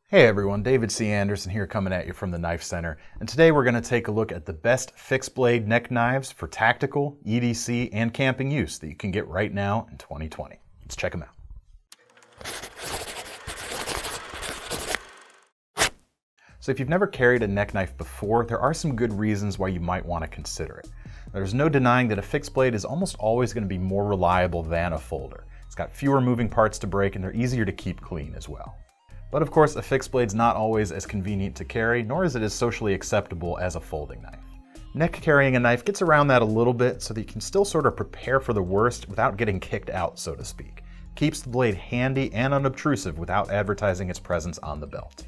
Hey everyone, David C. Anderson here coming at you from the Knife Center, and today we're going to take a look at the best fixed blade neck knives for tactical, EDC, and camping use that you can get right now in 2020. Let's check them out. So if you've never carried a neck knife before, there are some good reasons why you might want to consider it. There's no denying that a fixed blade is almost always going to be more reliable than a folder. It's got fewer moving parts to break and they're easier to keep clean as well. But of course, a fixed blade's not always as convenient to carry, nor is it as socially acceptable as a folding knife. Neck carrying a knife gets around that a little bit so that you can still sort of prepare for the worst without getting kicked out, so to speak. Keeps the blade handy and unobtrusive without advertising its presence on the belt.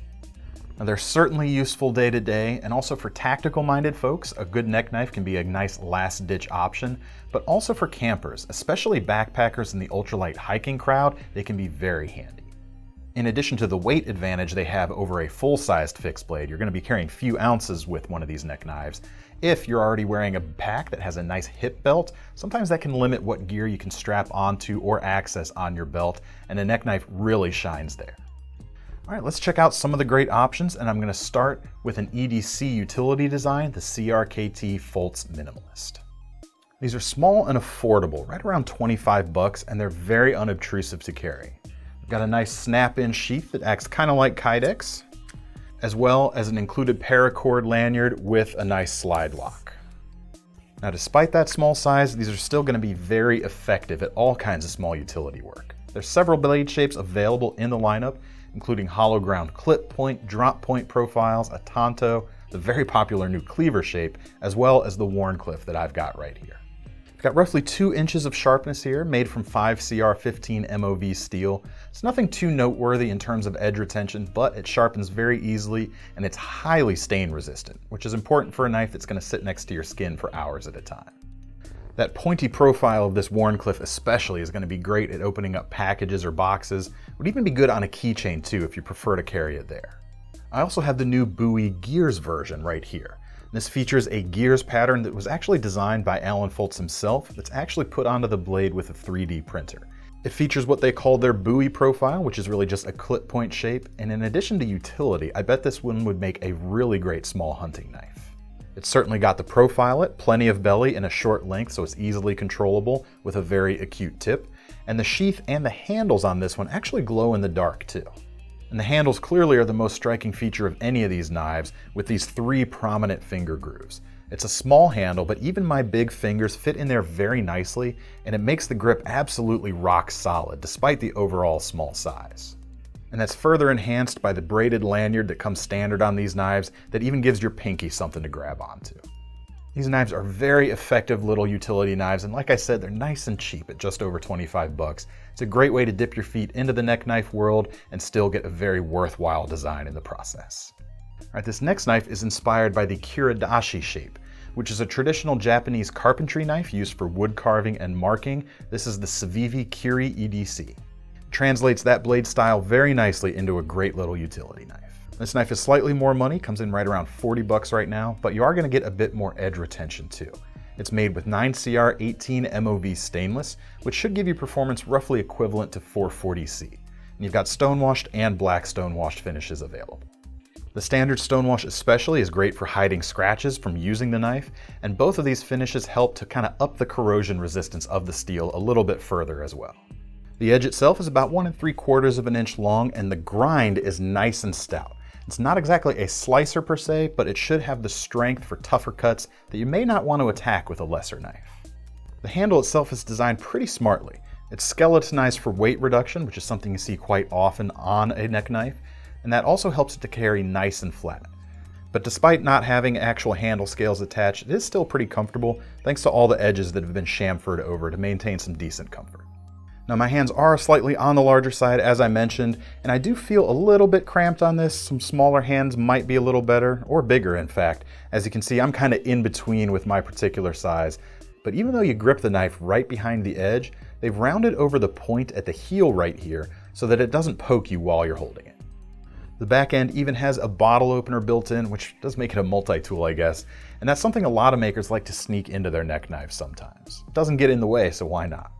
Now, they're certainly useful day to day, and also for tactical-minded folks, a good neck knife can be a nice last-ditch option, but also for campers, especially backpackers in the ultralight hiking crowd, they can be very handy. In addition to the weight advantage they have over a full-sized fixed blade, you're going to be carrying few ounces with one of these neck knives. If you're already wearing a pack that has a nice hip belt, sometimes that can limit what gear you can strap onto or access on your belt, and a neck knife really shines there. All right, let's check out some of the great options, and I'm going to start with an EDC utility design, the CRKT Foltz Minimalist. These are small and affordable, right around 25 bucks, and they're very unobtrusive to carry. Got a nice snap-in sheath that acts kind of like Kydex, as well as an included paracord lanyard with a nice slide lock. Now, despite that small size, these are still going to be very effective at all kinds of small utility work. There's several blade shapes available in the lineup, including hollow ground clip point, drop point profiles, a tanto, the very popular new cleaver shape, as well as the Wharncliffe that I've got right here. It's got roughly 2 inches of sharpness here, made from 5CR15 MOV steel. It's nothing too noteworthy in terms of edge retention, but it sharpens very easily and it's highly stain resistant, which is important for a knife that's going to sit next to your skin for hours at a time. That pointy profile of this Wharncliffe especially is going to be great at opening up packages or boxes. Would even be good on a keychain too if you prefer to carry it there. I also have the new Bowie Gears version right here. This features a gears pattern that was actually designed by Alan Foltz himself that's actually put onto the blade with a 3D printer. It features what they call their Bowie profile, which is really just a clip point shape, and in addition to utility, I bet this one would make a really great small hunting knife. It's certainly got the Profilet, plenty of belly, and a short length so it's easily controllable with a very acute tip, and the sheath and the handles on this one actually glow in the dark too. And the handles clearly are the most striking feature of any of these knives, with these 3 prominent finger grooves. It's a small handle, but even my big fingers fit in there very nicely, and it makes the grip absolutely rock solid, despite the overall small size. And that's further enhanced by the braided lanyard that comes standard on these knives that even gives your pinky something to grab onto. These knives are very effective little utility knives, and like I said, they're nice and cheap at just over 25 bucks. It's a great way to dip your feet into the neck knife world and still get a very worthwhile design in the process. All right, this next knife is inspired by the Kiradashi shape, which is a traditional Japanese carpentry knife used for wood carving and marking. This is the AVIVA Kiri EBC. It translates that blade style very nicely into a great little utility knife. This knife is slightly more money, comes in right around 40 bucks right now, but you are going to get a bit more edge retention too. It's made with 9CR18 MOV stainless, which should give you performance roughly equivalent to 440C. And you've got stonewashed and black stonewashed finishes available. The standard stonewash especially is great for hiding scratches from using the knife, and both of these finishes help to kind of up the corrosion resistance of the steel a little bit further as well. The edge itself is about 1 3/4 of an inch long, and the grind is nice and stout. It's not exactly a slicer per se, but it should have the strength for tougher cuts that you may not want to attack with a lesser knife. The handle itself is designed pretty smartly. It's skeletonized for weight reduction, which is something you see quite often on a neck knife, and that also helps it to carry nice and flat. But despite not having actual handle scales attached, it is still pretty comfortable thanks to all the edges that have been chamfered over to maintain some decent comfort. Now, my hands are slightly on the larger side, as I mentioned, and I do feel a little bit cramped on this. Some smaller hands might be a little better, or bigger in fact. As you can see, I'm kind of in between with my particular size. But even though you grip the knife right behind the edge, they've rounded over the point at the heel right here so that it doesn't poke you while you're holding it. The back end even has a bottle opener built in, which does make it a multi-tool, I guess. And that's something a lot of makers like to sneak into their neck knives sometimes. It doesn't get in the way, so why not?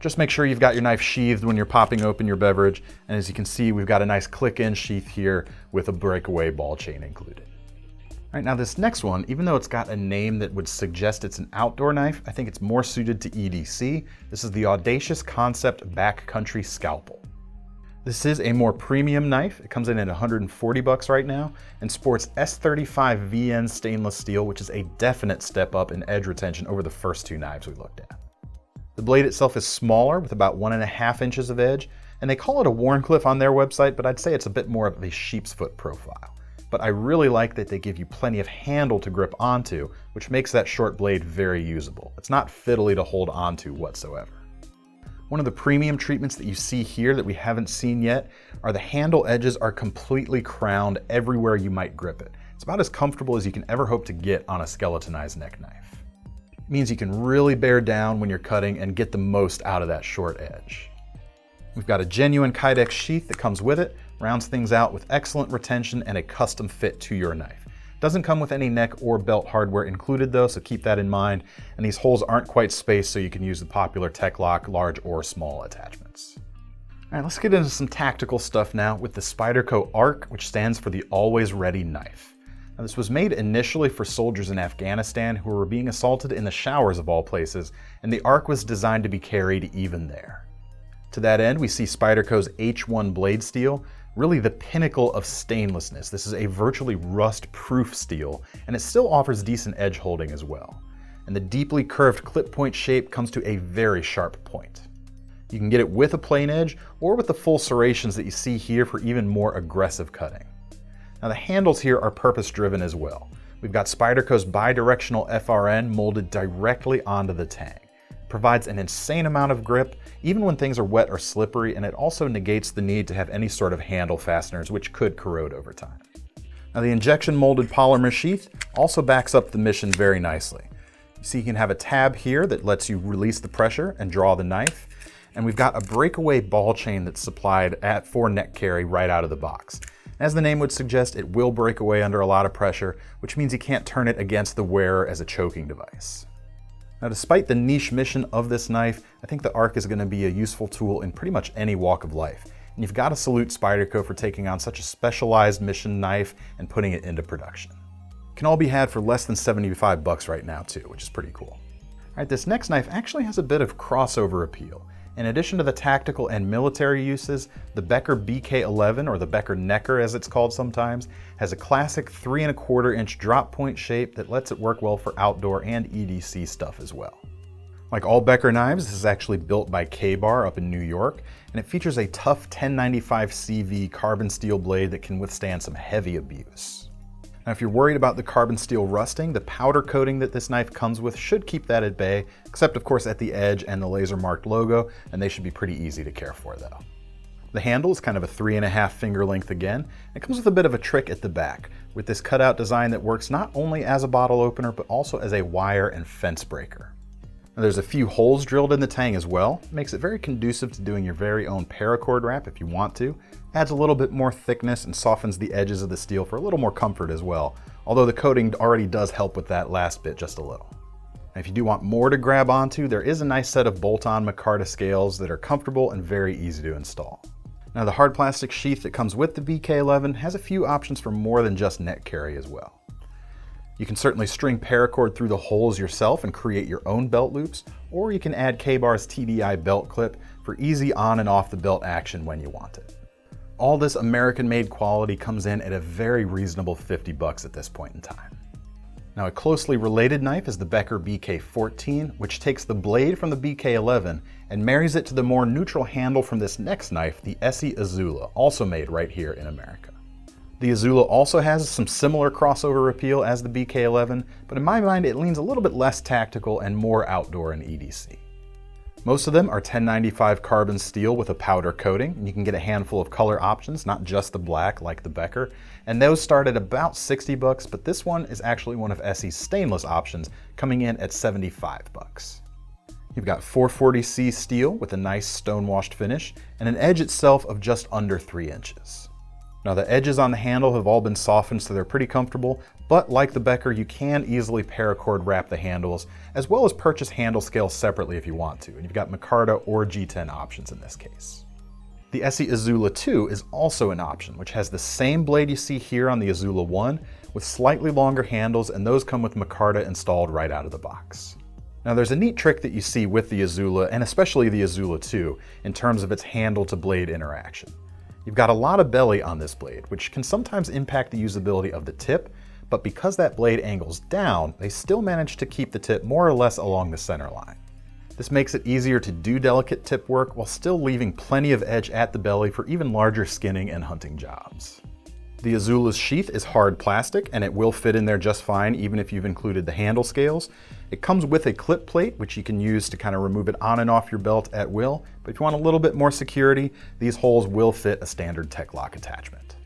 Just make sure you've got your knife sheathed when you're popping open your beverage, and as you can see, we've got a nice click-in sheath here with a breakaway ball chain included. All right, now this next one, even though it's got a name that would suggest it's an outdoor knife, I think it's more suited to EDC. This is the Audacious Concept Backcountry Scalpel. This is a more premium knife. It comes in at $140 right now and sports S35 VN stainless steel, which is a definite step up in edge retention over the first two knives we looked at. The blade itself is smaller with about 1.5 inches of edge, and they call it a Wharncliffe on their website, but I'd say it's a bit more of a sheep's foot profile. But I really like that they give you plenty of handle to grip onto, which makes that short blade very usable. It's not fiddly to hold onto whatsoever. One of the premium treatments that you see here that we haven't seen yet are the handle edges are completely crowned everywhere you might grip it. It's about as comfortable as you can ever hope to get on a skeletonized neck knife. It means you can really bear down when you're cutting and get the most out of that short edge. We've got a genuine Kydex sheath that comes with it, rounds things out with excellent retention and a custom fit to your knife. Doesn't come with any neck or belt hardware included though, so keep that in mind. And these holes aren't quite spaced, so you can use the popular Tech-Lock large or small attachments. All right, let's get into some tactical stuff now with the Spyderco Arc, which stands for the Always Ready Knife. Now, this was made initially for soldiers in Afghanistan who were being assaulted in the showers of all places, and the Arc was designed to be carried even there. To that end, we see Spyderco's H1 blade steel, really the pinnacle of stainlessness. This is a virtually rust-proof steel, and it still offers decent edge holding as well. And the deeply curved clip point shape comes to a very sharp point. You can get it with a plain edge or with the full serrations that you see here for even more aggressive cutting. Now the handles here are purpose-driven as well. We've got Spyderco's bidirectional FRN molded directly onto the tang. Provides an insane amount of grip, even when things are wet or slippery, and it also negates the need to have any sort of handle fasteners, which could corrode over time. Now the injection molded polymer sheath also backs up the mission very nicely. You see you can have a tab here that lets you release the pressure and draw the knife, and we've got a breakaway ball chain that's supplied for neck carry right out of the box. As the name would suggest, it will break away under a lot of pressure, which means you can't turn it against the wearer as a choking device. Now, despite the niche mission of this knife, I think the Arc is going to be a useful tool in pretty much any walk of life. And you've got to salute Spyderco for taking on such a specialized mission knife and putting it into production. It can all be had for less than $75 right now too, which is pretty cool. All right, this next knife actually has a bit of crossover appeal. In addition to the tactical and military uses, the Becker BK11, or the Becker Necker as it's called sometimes, has a classic 3¼ inch drop point shape that lets it work well for outdoor and EDC stuff as well. Like all Becker knives, this is actually built by K-Bar up in New York, and it features a tough 1095 CV carbon steel blade that can withstand some heavy abuse. Now, if you're worried about the carbon steel rusting, the powder coating that this knife comes with should keep that at bay, except of course at the edge and the laser marked logo, and they should be pretty easy to care for though. The handle is kind of a 3½ finger length again. It comes with a bit of a trick at the back, with this cutout design that works not only as a bottle opener, but also as a wire and fence breaker. Now, there's a few holes drilled in the tang as well. It makes it very conducive to doing your very own paracord wrap if you want to. Adds a little bit more thickness and softens the edges of the steel for a little more comfort as well, although the coating already does help with that last bit just a little. And if you do want more to grab onto, there is a nice set of bolt-on micarta scales that are comfortable and very easy to install. Now the hard plastic sheath that comes with the BK11 has a few options for more than just neck carry as well. You can certainly string paracord through the holes yourself and create your own belt loops, or you can add K-Bar's TDI belt clip for easy on and off the belt action when you want it. All this American-made quality comes in at a very reasonable $50 at this point in time. Now a closely related knife is the Becker BK14, which takes the blade from the BK11 and marries it to the more neutral handle from this next knife, the ESEE Azula, also made right here in America. The Azula also has some similar crossover appeal as the BK11, but in my mind it leans a little bit less tactical and more outdoor and EDC. Most of them are 1095 carbon steel with a powder coating, and you can get a handful of color options, not just the black like the Becker, and those start at about $60, but this one is actually one of ESEE's stainless options, coming in at $75. You've got 440C steel with a nice stone-washed finish, and an edge itself of just under 3 inches. Now the edges on the handle have all been softened so they're pretty comfortable, but like the Becker, you can easily paracord wrap the handles, as well as purchase handle scales separately if you want to, and you've got micarta or G10 options in this case. The ESEE Azula 2 is also an option, which has the same blade you see here on the Azula 1, with slightly longer handles, and those come with micarta installed right out of the box. Now there's a neat trick that you see with the Azula, and especially the Azula 2, in terms of its handle to blade interaction. You've got a lot of belly on this blade, which can sometimes impact the usability of the tip, but because that blade angles down, they still manage to keep the tip more or less along the center line. This makes it easier to do delicate tip work while still leaving plenty of edge at the belly for even larger skinning and hunting jobs. The Azula's sheath is hard plastic, and it will fit in there just fine even if you've included the handle scales. It comes with a clip plate, which you can use to kind of remove it on and off your belt at will, but if you want a little bit more security, these holes will fit a standard Tech Lock attachment.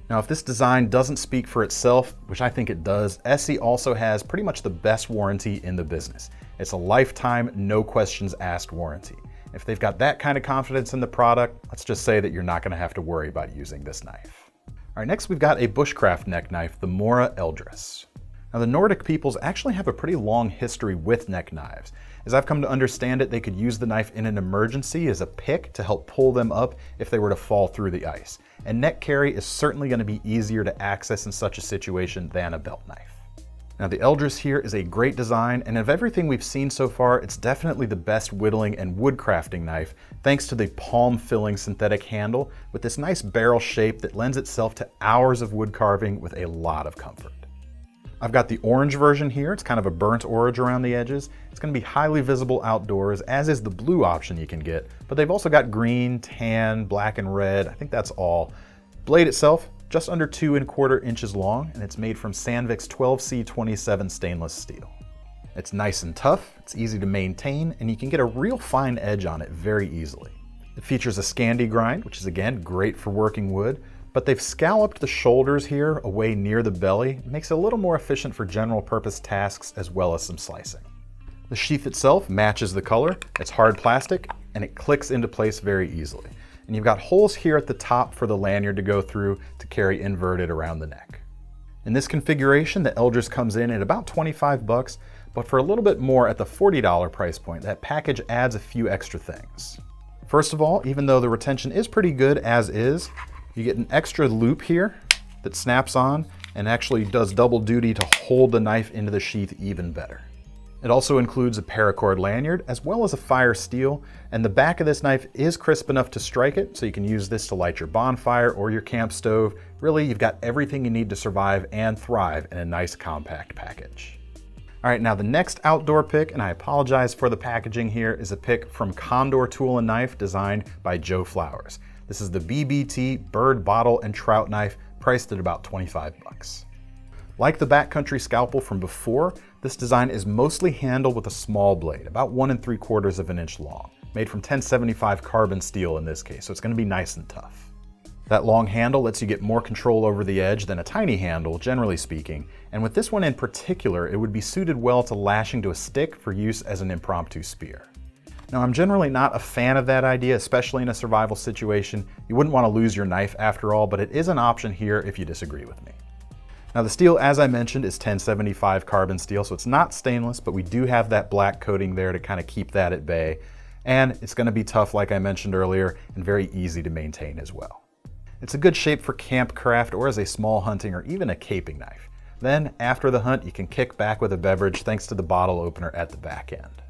Now if this design doesn't speak for itself, which I think it does, ESEE also has pretty much the best warranty in the business. It's a lifetime, no questions asked warranty. If they've got that kind of confidence in the product, let's just say that you're not going to have to worry about using this knife. All right, next we've got a bushcraft neck knife, the Mora Elders. Now the Nordic peoples actually have a pretty long history with neck knives. As I've come to understand it, they could use the knife in an emergency as a pick to help pull them up if they were to fall through the ice. And neck carry is certainly going to be easier to access in such a situation than a belt knife. Now the Elders here is a great design, and of everything we've seen so far, it's definitely the best whittling and wood crafting knife, thanks to the palm-filling synthetic handle with this nice barrel shape that lends itself to hours of wood carving with a lot of comfort. I've got the orange version here. It's kind of a burnt orange around the edges. It's going to be highly visible outdoors, as is the blue option you can get, but they've also got green, tan, black, and red. I think that's all. Blade itself, just under 2¼ inches long, and it's made from Sandvik's 12C27 stainless steel. It's nice and tough, it's easy to maintain, and you can get a real fine edge on it very easily. It features a Scandi grind, which is again great for working wood, but they've scalloped the shoulders here away near the belly. It makes it a little more efficient for general purpose tasks as well as some slicing. The sheath itself matches the color, it's hard plastic, and it clicks into place very easily. And you've got holes here at the top for the lanyard to go through to carry inverted around the neck. In this configuration, the Elders comes in at about 25 bucks, but for a little bit more at the $40 price point, that package adds a few extra things. First of all, even though the retention is pretty good as is, you get an extra loop here that snaps on and actually does double duty to hold the knife into the sheath even better. It also includes a paracord lanyard as well as a fire steel, and the back of this knife is crisp enough to strike it, so you can use this to light your bonfire or your camp stove. Really, you've got everything you need to survive and thrive in a nice compact package. All right, now the next outdoor pick, and I apologize for the packaging here, is a pick from Condor Tool and Knife designed by Joe Flowers. This is the BBT Bird Bottle and Trout Knife, priced at about 25 bucks. Like the backcountry scalpel from before, this design is mostly handled with a small blade, about 1¾ inch long, made from 1075 carbon steel in this case, so it's going to be nice and tough. That long handle lets you get more control over the edge than a tiny handle, generally speaking, and with this one in particular, it would be suited well to lashing to a stick for use as an impromptu spear. Now, I'm generally not a fan of that idea, especially in a survival situation. You wouldn't want to lose your knife after all, but it is an option here if you disagree with me. Now the steel, as I mentioned, is 1075 carbon steel, so it's not stainless, but we do have that black coating there to kind of keep that at bay. And it's going to be tough, like I mentioned earlier, and very easy to maintain as well. It's a good shape for camp craft or as a small hunting or even a caping knife. Then, after the hunt, you can kick back with a beverage thanks to the bottle opener at the back end.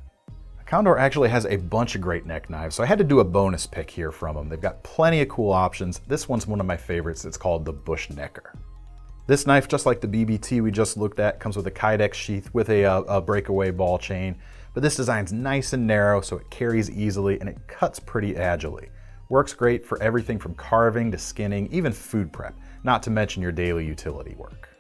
Condor actually has a bunch of great neck knives, so I had to do a bonus pick here from them. They've got plenty of cool options. This one's one of my favorites. It's called the Bush Necker. This knife, just like the BBT we just looked at, comes with a Kydex sheath with a breakaway ball chain, but this design's nice and narrow so it carries easily and it cuts pretty agilely. Works great for everything from carving to skinning, even food prep, not to mention your daily utility work.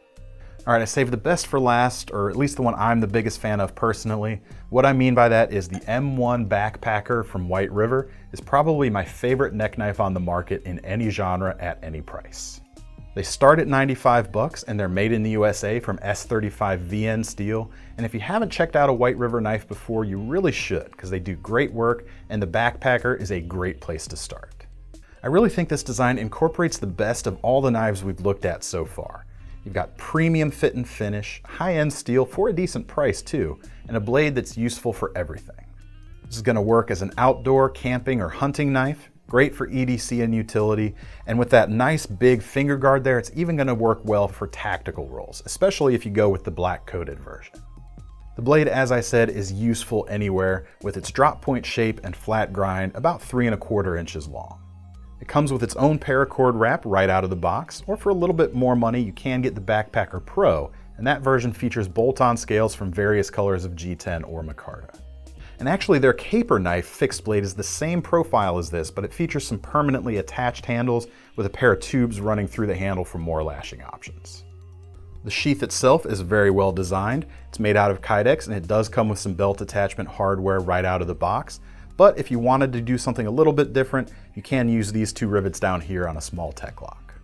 All right, I saved the best for last, or at least the one I'm the biggest fan of personally. What I mean by that is the M1 Backpacker from White River is probably my favorite neck knife on the market in any genre at any price. They start at 95 bucks and they're made in the USA from S35 VN steel. And if you haven't checked out a White River knife before, you really should, because they do great work and the Backpacker is a great place to start. I really think this design incorporates the best of all the knives we've looked at so far. You've got premium fit and finish, high-end steel for a decent price too, and a blade that's useful for everything. This is going to work as an outdoor, camping, or hunting knife, great for EDC and utility, and with that nice big finger guard there, it's even going to work well for tactical roles, especially if you go with the black coated version. The blade, as I said, is useful anywhere with its drop point shape and flat grind about 3¼ inches long. It comes with its own paracord wrap right out of the box, or for a little bit more money you can get the Backpacker Pro, and that version features bolt-on scales from various colors of G10 or micarta. And actually their caper knife fixed blade is the same profile as this, but it features some permanently attached handles with a pair of tubes running through the handle for more lashing options. The sheath itself is very well designed. It's made out of Kydex and it does come with some belt attachment hardware right out of the box. But if you wanted to do something a little bit different, you can use these 2 rivets down here on a small tech lock.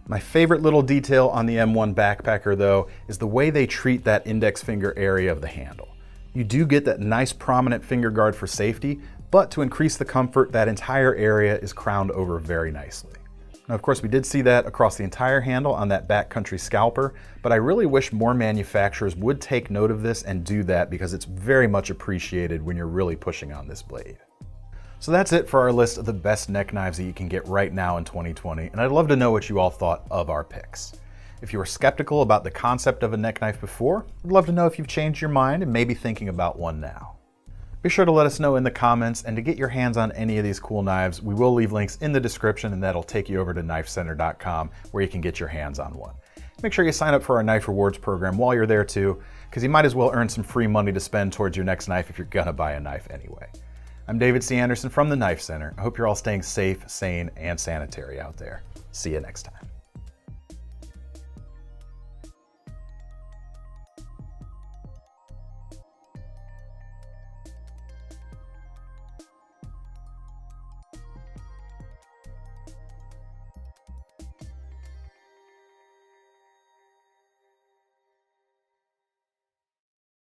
My favorite little detail on the M1 Backpacker though is the way they treat that index finger area of the handle. You do get that nice prominent finger guard for safety, but to increase the comfort, that entire area is crowned over very nicely. Now, of course, we did see that across the entire handle on that backcountry scalper, but I really wish more manufacturers would take note of this and do that because it's very much appreciated when you're really pushing on this blade. So that's it for our list of the best neck knives that you can get right now in 2020, and I'd love to know what you all thought of our picks. If you were skeptical about the concept of a neck knife before, I'd love to know if you've changed your mind and maybe thinking about one now. Be sure to let us know in the comments, and to get your hands on any of these cool knives, we will leave links in the description, and that'll take you over to KnifeCenter.com where you can get your hands on one. Make sure you sign up for our Knife Rewards program while you're there too, because you might as well earn some free money to spend towards your next knife if you're gonna buy a knife anyway. I'm David C. Anderson from the Knife Center. I hope you're all staying safe, sane, and sanitary out there. See you next time.